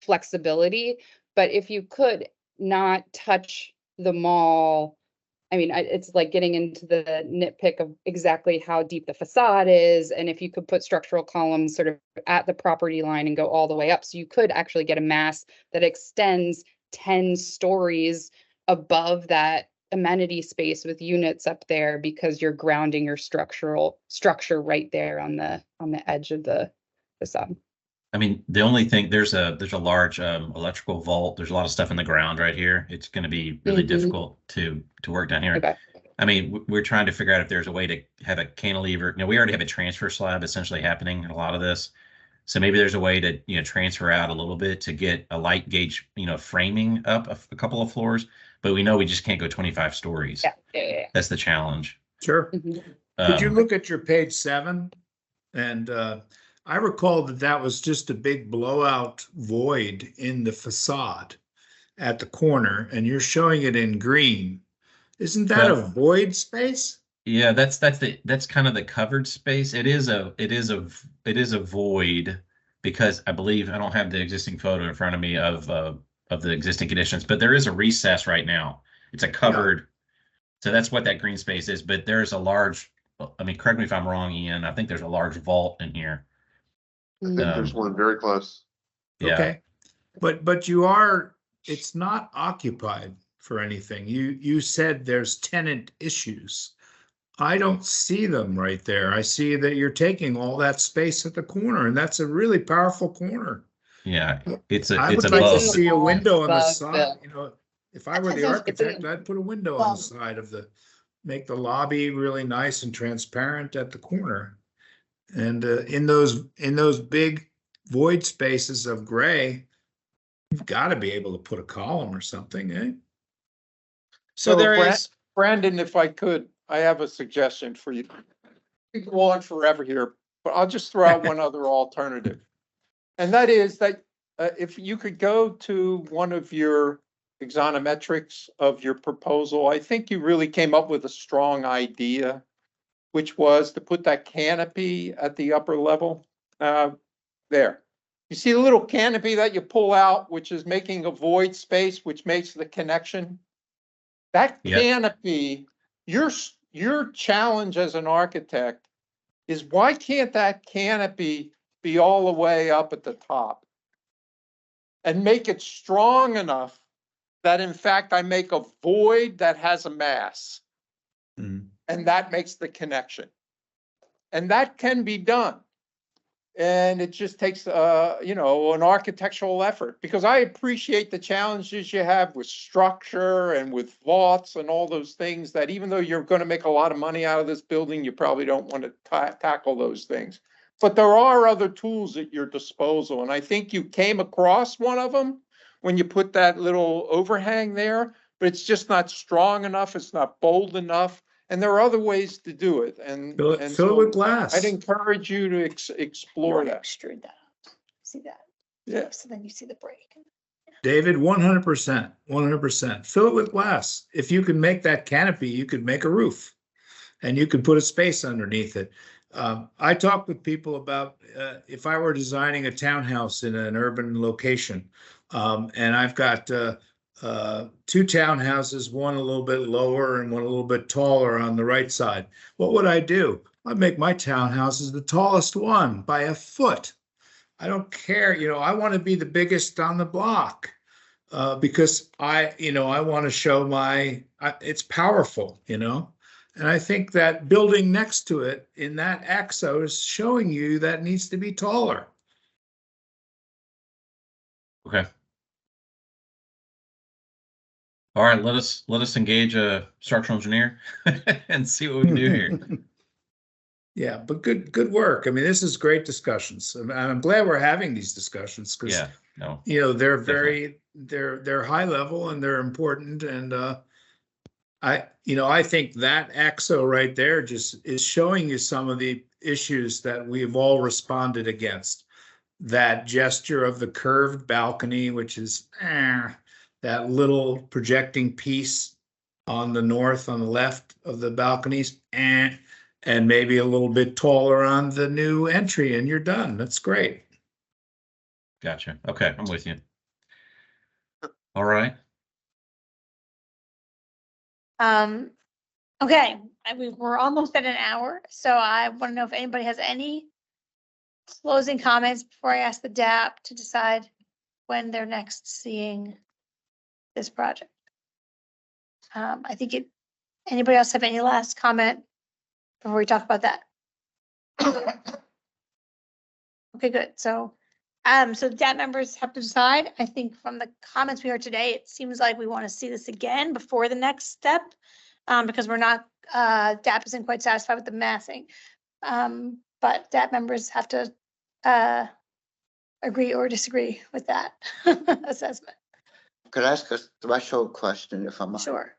flexibility. But if you could not touch the mall, I mean, it's like getting into the nitpick of exactly how deep the facade is. And if you could put structural columns sort of at the property line and go all the way up, so you could actually get a mass that extends 10 stories above that amenity space with units up there, because you're grounding your structure right there on the edge of the facade. I mean, the only thing, there's a large electrical vault. There's a lot of stuff in the ground right here. It's going to be really difficult to work down here. Okay. I mean, we're trying to figure out if there's a way to have a cantilever. We already have a transfer slab essentially happening in a lot of this. So maybe there's a way to, transfer out a little bit to get a light gauge, framing up a couple of floors. But we know we just can't go 25 stories. Yeah. That's the challenge. Sure. Could you look at your page 7? And I recall that was just a big blowout void in the facade at the corner, and you're showing it in green. Isn't that a void space? Yeah, that's kind of the covered space. It is a void, because I believe, I don't have the existing photo in front of me of the existing conditions, but there is a recess right now. It's a covered, so that's what that green space is. But there's a large, I mean, correct me if I'm wrong, Ian, I think there's a large vault in here. I think there's one very close. Yeah. Okay. But it's not occupied for anything. You said there's tenant issues. I don't see them right there. I see that you're taking all that space at the corner, and that's a really powerful corner. Yeah, I it's would above. like to see a window on the above side. If I were the architect, I'd put a window on the side make the lobby really nice and transparent at the corner. And in those big void spaces of gray, you've got to be able to put a column or something, eh? So there is, Brandon, if I could, I have a suggestion for you. We can go on forever here, but I'll just throw out one other alternative. And that is that if you could go to one of your axonometrics of your proposal, I think you really came up with a strong idea, which was to put that canopy at the upper level. There. You see the little canopy that you pull out, which is making a void space, which makes the connection? That Yeah. canopy, your challenge as an architect is why can't that canopy be all the way up at the top? And make it strong enough that in fact I make a void that has a mass. Mm. And that makes the connection. And that can be done. And it just takes, you know, an architectural effort, because I appreciate the challenges you have with structure and with vaults and all those things that even though you're going to make a lot of money out of this building, you probably don't want to tackle those things. But there are other tools at your disposal. And I think you came across one of them when you put that little overhang there, but it's just not strong enough. It's not bold enough. And there are other ways to do it. And Fill it with glass. I'd encourage you to explore that. Extrude that out. See that? Yeah. So then you see the break. David, 100%, 100%. Fill it with glass. If you can make that canopy, you could make a roof and you could put a space underneath it. I talk with people about if I were designing a townhouse in an urban location, and I've got two townhouses, one a little bit lower and one a little bit taller on the right side. What would I do? I'd make my townhouses the tallest one by a foot. I don't care, you know, I want to be the biggest on the block because I want to show it's powerful, you know. And I think that building next to it in that axo is showing you that needs to be taller. Okay. All right, let us engage a structural engineer and see what we can do here. Yeah, but good work. I mean, this is great discussions. I'm glad we're having these discussions because Yeah, no, you know, they're definitely. they're high level and they're important. And I think that axo right there just is showing you some of the issues that we've all responded against. That gesture of the curved balcony, which is that little projecting piece on the north, on the left of the balconies, and maybe a little bit taller on the new entry, and you're done. That's great. Gotcha. Okay, I'm with you. All right. Okay, we're almost at an hour, so I want to know if anybody has any closing comments before I ask the DAP to decide when they're next seeing this project. I think anybody else have any last comment before we talk about that? Okay, good. So the DAP members have to decide. I think from the comments we heard today, it seems like we want to see this again before the next step, because we're not, DAP isn't quite satisfied with the massing. But DAP members have to agree or disagree with that assessment. Could I ask a threshold question if I'm Sure.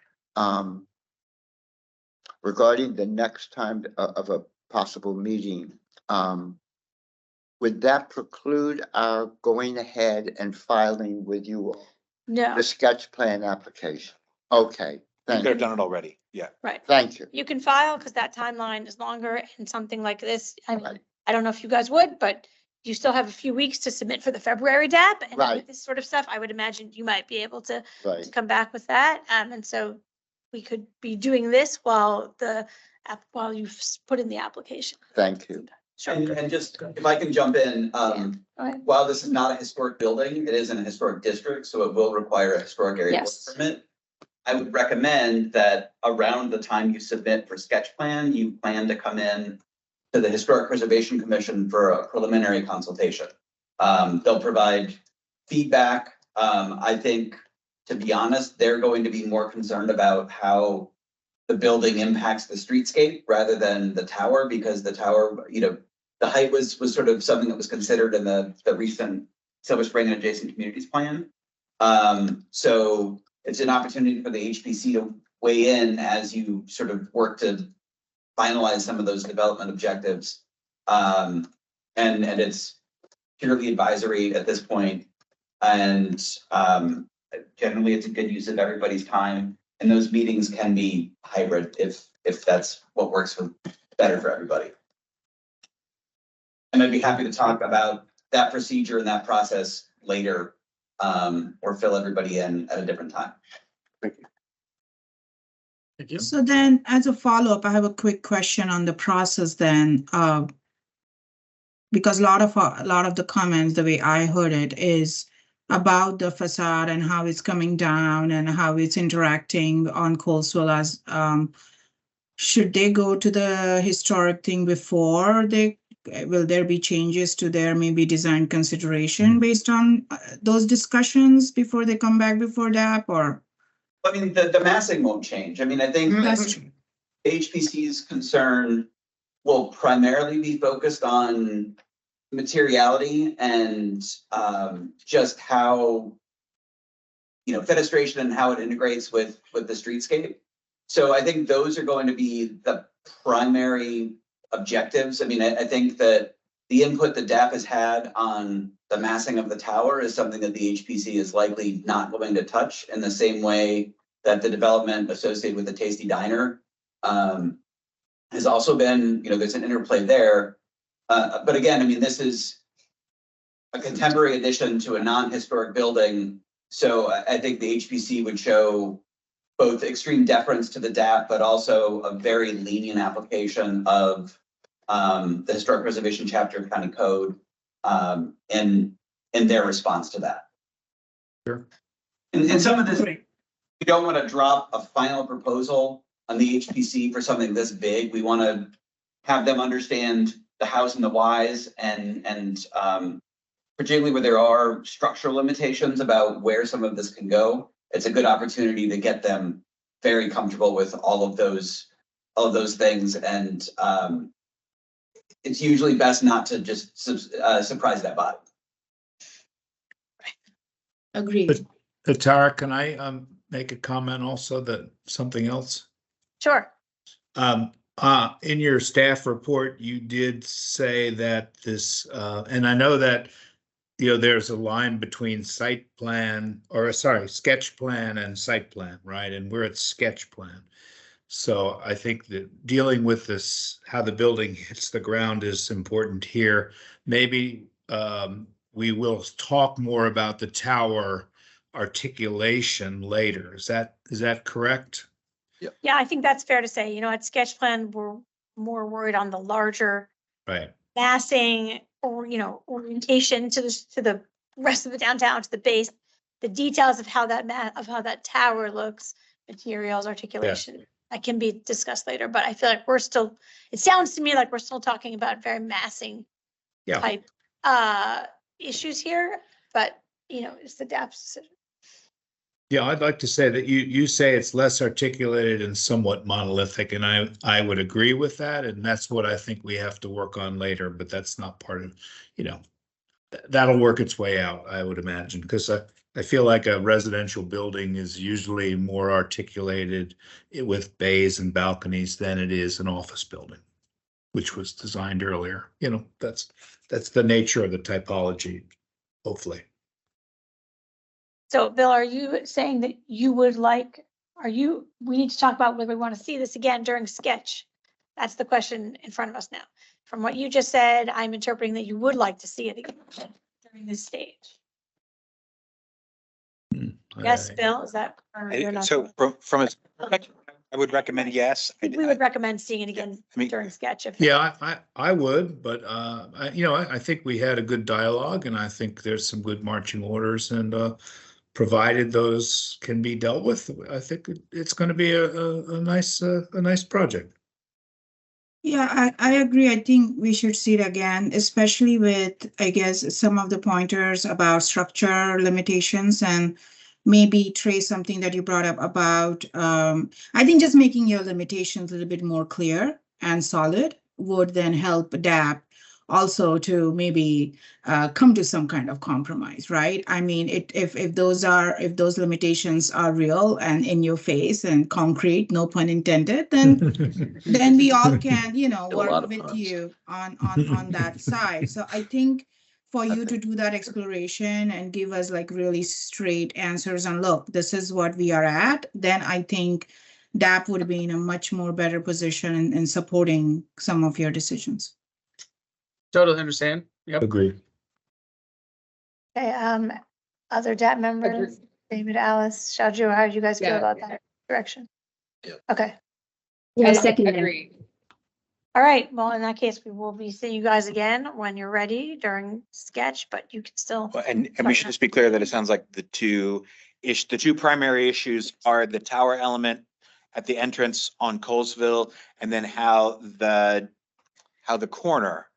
Regarding the next time of a possible meeting, would that preclude our going ahead and filing with you all No, the sketch plan application? Okay, You thank could have you. done it already. Yeah. right. Thank you. You can file because that timeline is longer and something like this. I mean, Right. I don't know if you guys would, but you still have a few weeks to submit for the February DAP. And Right. with this sort of stuff, I would imagine you might be able to Right. come back with that. And so we could be doing this while you've put in the application. Thank you. Sure. And just, if I can jump in, Right. while this is not a historic building, it is in a historic district, so it will require a historic area work Yes. permit. I would recommend that around the time you submit for sketch plan, you plan to come in to the Historic Preservation Commission for a preliminary consultation. They'll provide feedback. I think, to be honest, they're going to be more concerned about how the building impacts the streetscape rather than the tower, because the tower, you know, the height was sort of something that was considered in the recent Silver Spring and adjacent communities plan. So it's an opportunity for the HPC to weigh in as you sort of work to finalize some of those development objectives. And it's purely advisory at this point. And generally it's a good use of everybody's time. And those meetings can be hybrid if that's what works better for everybody. And I'd be happy to talk about that procedure and that process later, or fill everybody in at a different time. Thank you. Thank you. So then, as a follow-up, I have a quick question on the process then. Because a lot of the comments, the way I heard it, is about the facade and how it's coming down and how it's interacting on Colesville as, should they go to the historic thing before will there be changes to their maybe design consideration based on those discussions before they come back before DAP, or? I mean, the massing won't change. I mean, I think That's true. HPC's concern will primarily be focused on materiality and just how, fenestration and how it integrates with the streetscape. So I think those are going to be the primary objectives. I mean, I think that the input that DAP has had on the massing of the tower is something that the HPC is likely not going to touch in the same way that the development associated with the Tasty Diner has also been, there's an interplay there. But again, I mean, this is a contemporary addition to a non-historic building. So I think the HPC would show both extreme deference to the DAP, but also a very lenient application of the Historic Preservation Chapter of County Code in their response to that. Sure. And some of this, we don't want to drop a final proposal on the HPC for something this big. We want to have them understand the hows and the whys, and particularly where there are structural limitations about where some of this can go. It's a good opportunity to get them very comfortable with all of those things, and it's usually best not to just surprise that body. Agreed. Tara, can I make a comment also that something else? Sure. In your staff report, you did say that this, and I know that, there's a line between sketch plan and site plan, right? And we're at sketch plan. So I think that dealing with this, how the building hits the ground, is important here. Maybe we will talk more about the tower articulation later. Is that correct? Yeah, I think that's fair to say. At sketch plan, we're more worried on the larger Right. massing or, orientation to the rest of the downtown, to the base, the details of how that tower looks, materials, articulation. That can be discussed later, but I feel like it sounds to me like we're still talking about very massing type issues here, but it's the DAP's decision. Yeah, I'd like to say that you say it's less articulated and somewhat monolithic, and I would agree with that, and that's what I think we have to work on later, but that's not part of, that'll work its way out, I would imagine, because I feel like a residential building is usually more articulated with bays and balconies than it is an office building, which was designed earlier. That's the nature of the typology, hopefully. So Bill, are you saying that you would we need to talk about whether we want to see this again during sketch? That's the question in front of us now. From what you just said, I'm interpreting that you would like to see it again during this stage. Yes, Bill, is that? Or you're not So sure? from a perspective, I would recommend yes. We would recommend seeing it again during sketch. I would, but I think we had a good dialogue, and I think there's some good marching orders, and provided those can be dealt with, I think it's going to be a nice project. Yeah, I agree. I think we should see it again, especially with, I guess, some of the pointers about structure limitations, and maybe trace something that you brought up about, I think just making your limitations a little bit more clear and solid would then help DAP also to maybe come to some kind of compromise, right? I mean, if those limitations are real and in your face and concrete, no pun intended, then we all can, A lot work of with puns. you on that side. So I think for you to do that exploration and give us like really straight answers on, look, this is what we are at, then I think DAP would be in a much more better position in supporting some of your decisions. Totally understand. Yep. Agree. Okay, other DAP members, David, Alice, Shaju, how do you guys feel Yeah. about that direction? Yep. Okay, Yeah, I second that. agree. all right, well, in that case, we will be seeing you guys again when you're ready during sketch, but you can still. Well, and we should just be clear that it sounds like the two primary issues are the tower element at the entrance on Colesville, and then how the corner,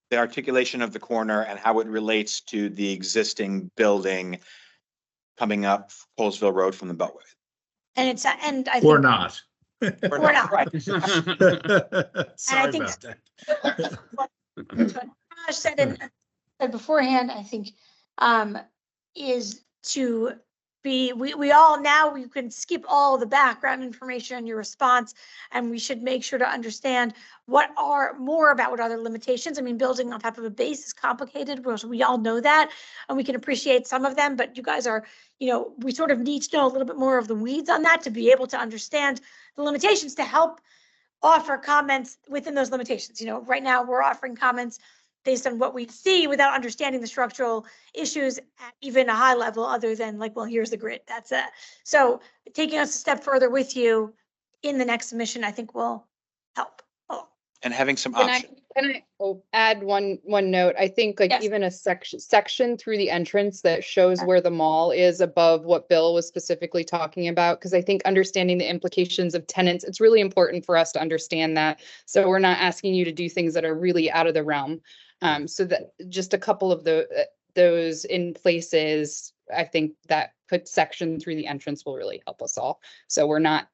the articulation of the corner and how it relates to the existing building coming up Colesville Road from the Beltway. And it's, and I think. Or not. Or not. Right. Sorry think about that. what Raj said beforehand, I think, is to be, we all now, we can skip all the background information on your response, and we should make sure to understand what are more about what other limitations. I mean, building on top of a base is complicated, we all know that, and we can appreciate some of them, but you guys are, we sort of need to know a little bit more of the weeds on that to be able to understand the limitations to help offer comments within those limitations. Right now we're offering comments based on what we see without understanding the structural issues at even a high level, other than like, well, here's the grid, that's it. So taking us a step further with you in the next submission, I think will help. And having some Can options. I add one note? I think like Yes. even a section through the entrance that shows where the mall is above what Bill was specifically talking about, because I think understanding the implications of tenants, it's really important for us to understand that. So we're not asking you to do things that are really out of the realm. So that just a couple of those in places, I think that put section through the entrance will really help us all. So we're not,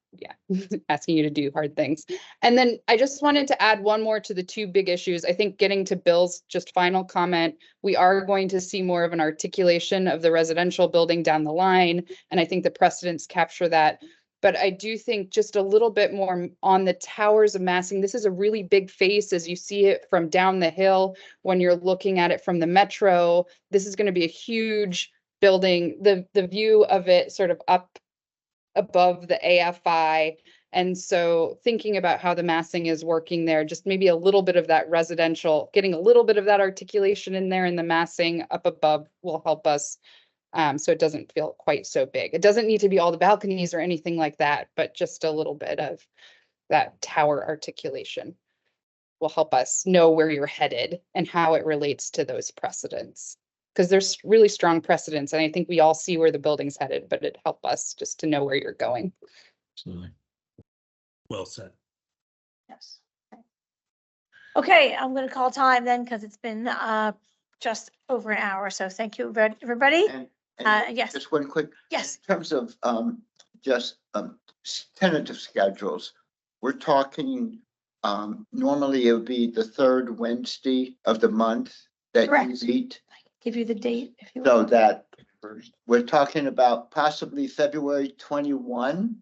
asking you to do hard things. And then I just wanted to add one more to the two big issues. I think getting to Bill's just final comment, we are going to see more of an articulation of the residential building down the line. And I think the precedents capture that. But I do think just a little bit more on the towers of massing. This is a really big face as you see it from down the hill. When you're looking at it from the metro, this is going to be a huge building. The view of it sort of up above the AFI. And so thinking about how the massing is working there, just maybe a little bit of that residential, getting a little bit of that articulation in there, and the massing up above will help us. So it doesn't feel quite so big. It doesn't need to be all the balconies or anything like that, but just a little bit of that tower articulation will help us know where you're headed and how it relates to those precedents. Because there's really strong precedents, and I think we all see where the building's headed, but it helped us just to know where you're going. Absolutely. Well said. Yes. Okay, I'm going to call time then, because it's been just over an hour. So thank you, everybody. And yes. just one quick. Yes. In terms of just tentative schedules, we're talking, normally it would be the third Wednesday of the month that you Correct. meet. Give you the date if you So want. that we're talking about possibly February 21.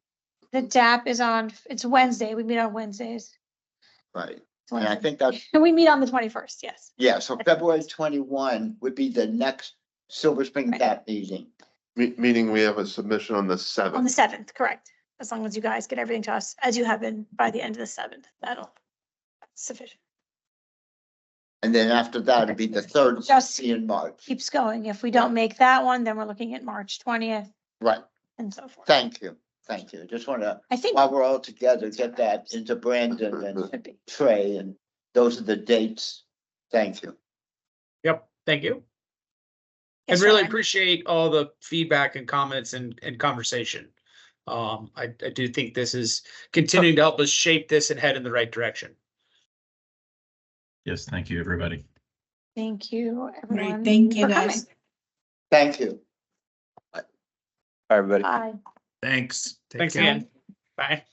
The DAP is on, it's Wednesday. We meet on Wednesdays. Right. It's And I Wednesday. think that's, And we meet on the 21st, yes. yeah, so February 21 would be the next Silver Spring Right. DAP meeting. Meaning we have a submission on the On the 7th. 7th, correct. As long as you guys get everything to us, as you have been by the end of the 7th, that's sufficient. And then after that, it'd be the third Just in March. keeps going. If we don't make that one, then we're looking at March 20th Right. and so forth. Thank you. Thank you. Just want to, I think while we're all together, get that into Brandon and should be. Trey, and those are the dates. Thank you. Yep. Thank you. Yes, I really Ryan. appreciate all the feedback and comments and conversation. I do think this is continuing to help us shape this and head in the right direction. Yes, thank you, everybody. Thank you, everyone. Thank you, for coming. guys. Thank you. Bye, everybody. Bye. Thanks. Take Thanks care. again. Bye.